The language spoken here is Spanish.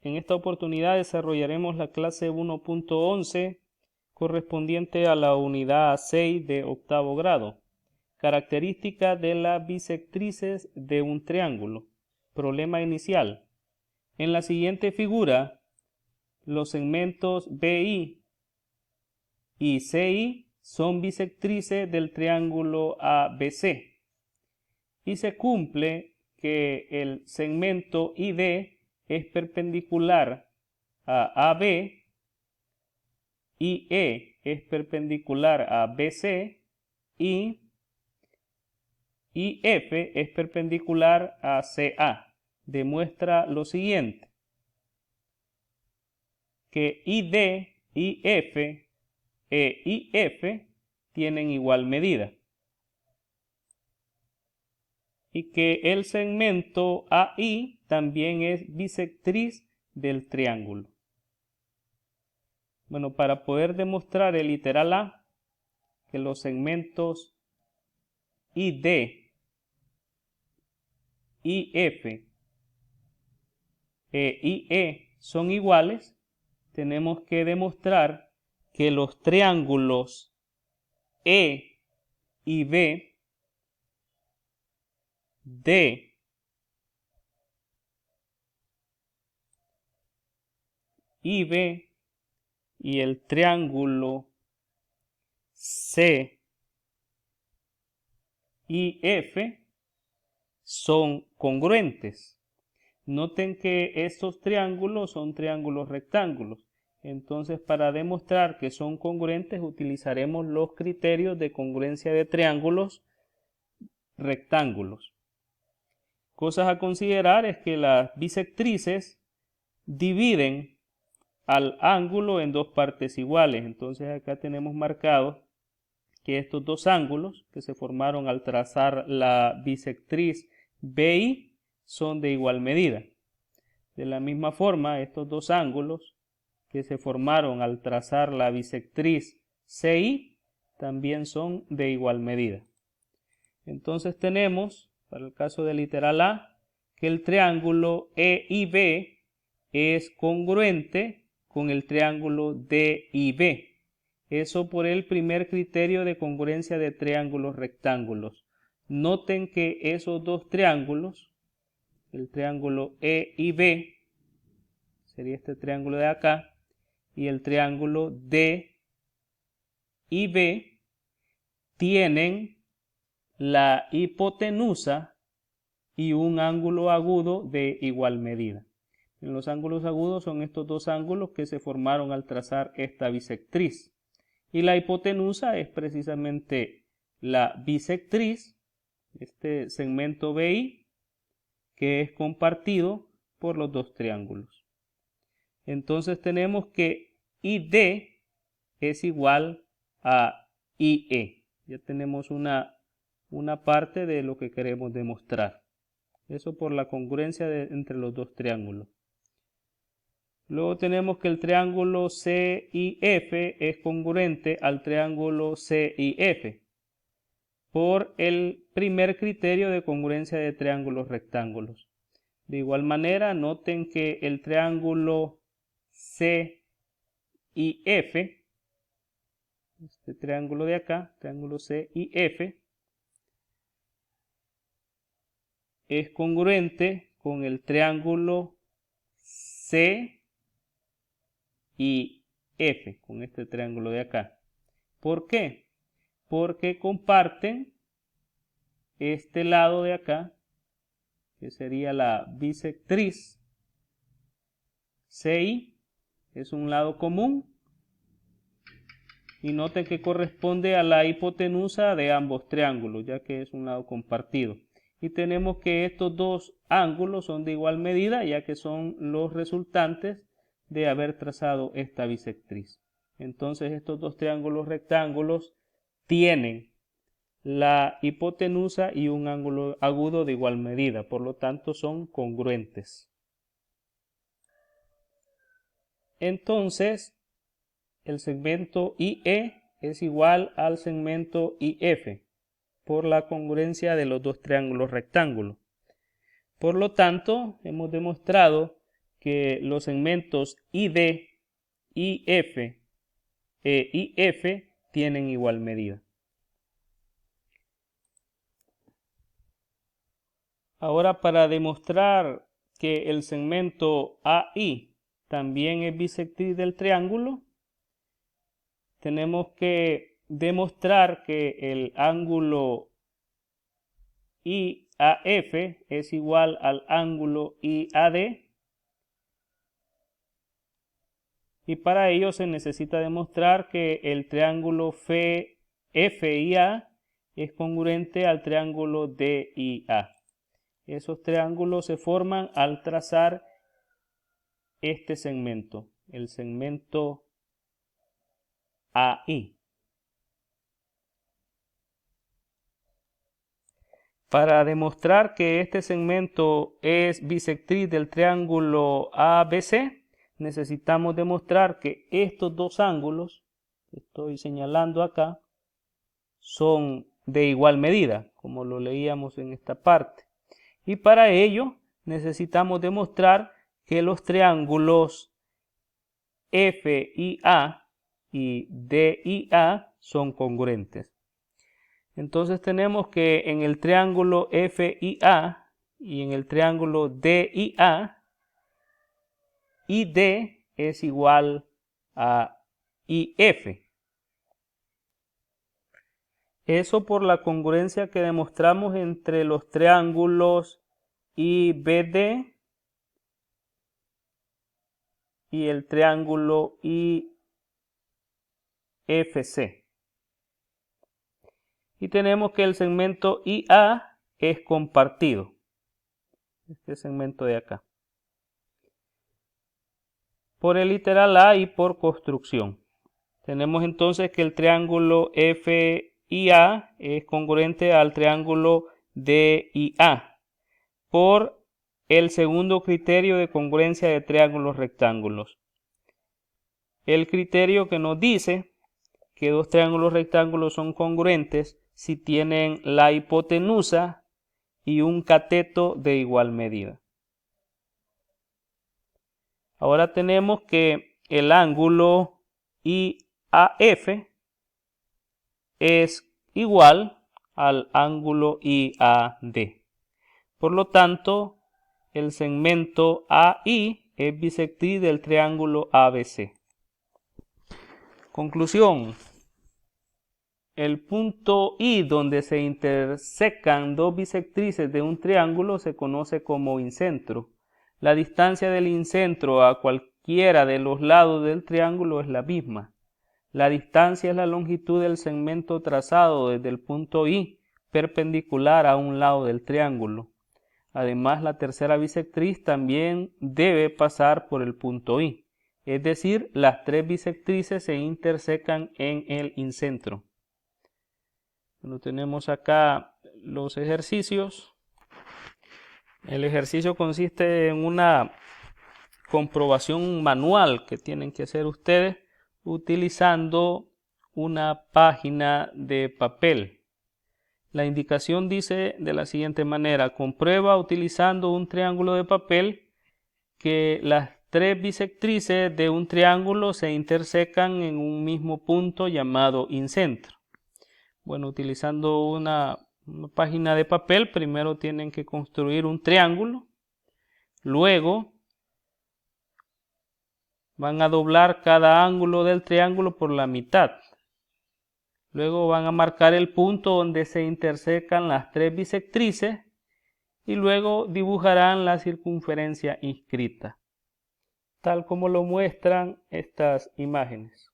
En esta oportunidad desarrollaremos la clase 1.11 correspondiente a la unidad 6 de octavo grado. Características de las bisectrices de un triángulo. Problema inicial. En la siguiente figura, los segmentos BI y CI son bisectrices del triángulo ABC. Y se cumple que el segmento ID es perpendicular a AB, IE es perpendicular a BC y IF es perpendicular a CA. Demuestra lo siguiente, que ID, IF e IF tienen igual medida y que el segmento AI también es bisectriz del triángulo. Bueno, para poder demostrar el literal A, que los segmentos ID, IF e IE son iguales, tenemos que demostrar que los triángulos E y B, D y B y el triángulo C y F son congruentes. Noten que estos triángulos son triángulos rectángulos. Entonces, para demostrar que son congruentes, utilizaremos los criterios de congruencia de triángulos rectángulos. Cosas a considerar es que las bisectrices dividen al ángulo en dos partes iguales. Entonces, acá tenemos marcado que estos dos ángulos que se formaron al trazar la bisectriz BI son de igual medida. De la misma forma, estos dos ángulos que se formaron al trazar la bisectriz CI también son de igual medida. Entonces tenemos, para el caso del literal A, que el triángulo EIB es congruente con el triángulo DIB. Eso por el primer criterio de congruencia de triángulos rectángulos. Noten que esos dos triángulos, el triángulo EIB, sería este triángulo de acá, y el triángulo DIB, tienen la hipotenusa y un ángulo agudo de igual medida. Los ángulos agudos son estos dos ángulos que se formaron al trazar esta bisectriz. Y la hipotenusa es precisamente la bisectriz, este segmento BI, que es compartido por los dos triángulos. Entonces tenemos que ID es igual a IE. Ya tenemos una parte de lo que queremos demostrar. Eso por la congruencia entre los dos triángulos. Luego tenemos que el triángulo CIF es congruente al triángulo CIF por el primer criterio de congruencia de triángulos rectángulos. De igual manera, noten que el triángulo CIF, este triángulo de acá, triángulo CIF, es congruente con el triángulo CIF, con este triángulo de acá. ¿Por qué? Porque comparten este lado de acá, que sería la bisectriz CI, es un lado común, y noten que corresponde a la hipotenusa de ambos triángulos, ya que es un lado compartido. Y tenemos que estos dos ángulos son de igual medida, ya que son los resultantes de haber trazado esta bisectriz. Entonces estos dos triángulos rectángulos tienen la hipotenusa y un ángulo agudo de igual medida, por lo tanto son congruentes. Entonces el segmento IE es igual al segmento IF por la congruencia de los dos triángulos rectángulos. Por lo tanto, hemos demostrado que los segmentos ID, IF e IF tienen igual medida. Ahora, para demostrar que el segmento AI también es bisectriz del triángulo, tenemos que demostrar que el ángulo IAF es igual al ángulo IAD, y para ello se necesita demostrar que el triángulo FIA es congruente al triángulo DIA. Esos triángulos se forman al trazar este segmento, el segmento AI. Para demostrar que este segmento es bisectriz del triángulo ABC, necesitamos demostrar que estos dos ángulos que estoy señalando acá son de igual medida, como lo leíamos en esta parte. Y para ello necesitamos demostrar que los triángulos FIA y DIA son congruentes. Entonces tenemos que en el triángulo FIA y en el triángulo DIA, ID es igual a IF. Eso por la congruencia que demostramos entre los triángulos IBD y el triángulo IFC. Y tenemos que el segmento IA es compartido. Este segmento de acá. Por el literal A y por construcción. Tenemos entonces que el triángulo FIA es congruente al triángulo DIA por el segundo criterio de congruencia de triángulos rectángulos. El criterio que nos dice que dos triángulos rectángulos son congruentes si tienen la hipotenusa y un cateto de igual medida. Ahora tenemos que el ángulo IAF es igual al ángulo IAD. Por lo tanto, el segmento AI es bisectriz del triángulo ABC. Conclusión. El punto I donde se intersecan dos bisectrices de un triángulo se conoce como incentro. La distancia del incentro a cualquiera de los lados del triángulo es la misma. La distancia es la longitud del segmento trazado desde el punto I perpendicular a un lado del triángulo. Además, la tercera bisectriz también debe pasar por el punto I. Es decir, las tres bisectrices se intersecan en el incentro. Bueno, tenemos acá los ejercicios. El ejercicio consiste en una comprobación manual que tienen que hacer ustedes utilizando una página de papel. La indicación dice de la siguiente manera: comprueba utilizando un triángulo de papel que las tres bisectrices de un triángulo se intersecan en un mismo punto llamado incentro. Bueno, utilizando una página de papel, primero tienen que construir un triángulo, luego van a doblar cada ángulo del triángulo por la mitad. Luego van a marcar el punto donde se intersecan las tres bisectrices y luego dibujarán la circunferencia inscrita, tal como lo muestran estas imágenes.